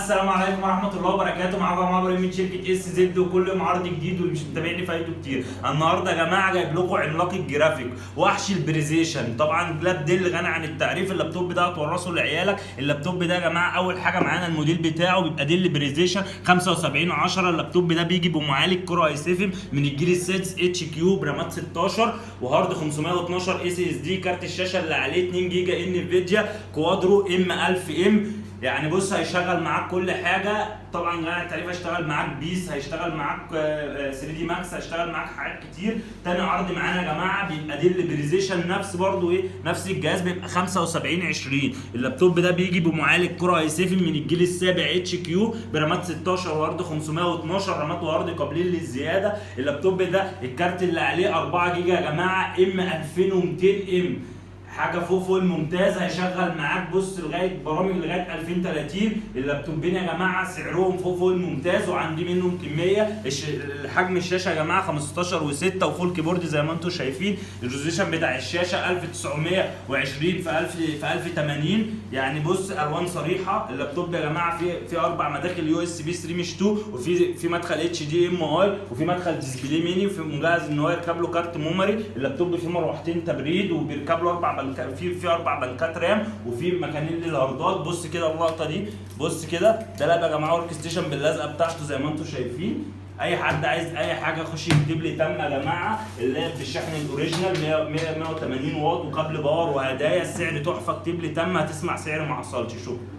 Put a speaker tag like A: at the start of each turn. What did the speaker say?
A: السلام عليكم ورحمه الله وبركاته. معاكم عمرو من شركه اس زد، وكل يوم عرض جديد، واللي مش متابعني فايته كتير. النهارده يا جماعه جايب لكم عملاق الجرافيك وحش البريزيشن. طبعا لاب ديل غني عن التعريف. اللابتوب ده هتورثه لعيالك. اللابتوب ده يا جماعه اول حاجه معانا الموديل بتاعه بيبقى ديل بريزيشن 7510. اللابتوب ده بيجي بمعالج كور اي 7 من الجيل السادس اتش كيو برامات 16 وهارد 512 اس اس دي. كارت الشاشه اللي عليه 2 جيجا انفيديا كوادرو ام 1000 ام. يعني بص هيشغل معاك كل حاجه. طبعا غني التعريف هيشتغل معاك بيس، هيشتغل معاك 3 دي ماكس، هيشتغل معاك حاجات كتير. تاني عرض معانا يا جماعه بيبقى ديل بريزيشن نفس برضو نفس الجهاز بيبقى 7520. اللابتوب ده بيجي بمعالج كور اي 7 من الجيل السابع اتش كيو برامات 16 وهارد 512 رامات وهارد قابلين للزياده. اللابتوب ده الكارت اللي عليه 4 جيجا يا جماعه ام 2200 ام، حاجه فوق الممتاز. هيشغل معاك بص لغايه برامج لغايه 2030. اللابتوبين يا جماعه سعرهم فوق الممتاز، وعندي منهم كميه. حجم الشاشه يا جماعه 15 و6 وفول كيبورد زي ما انتم شايفين. الريزوليوشن بتاع الشاشه 1920 في 1080. يعني بص الوان صريحه. اللابتوب يا جماعه فيه 4 مداخل يو اس بي 3 مش 2، وفي مدخل اتش دي ام اي، وفي مدخل ديسبلاي ميني، وفي مجهز ان هو يركب له كارت ميموري. اللابتوب فيه مروحتين تبريد، وبيركب له 4 بنكات رام، وفي مكانين للهاردات. بص كده اللقطه دي، بص كده ده لاب يا جماعه ورك ستيشن باللزقه بتاعته زي ما انتم شايفين. اي حد عايز اي حاجه يخش يكتب لي تم يا جماعه. اللاب بالشحن الاوريجينال 180 واط وكابل باور وهدايا. السعر تحفه. اكتب لي تم هتسمع سعر ما حصلش. شكرا.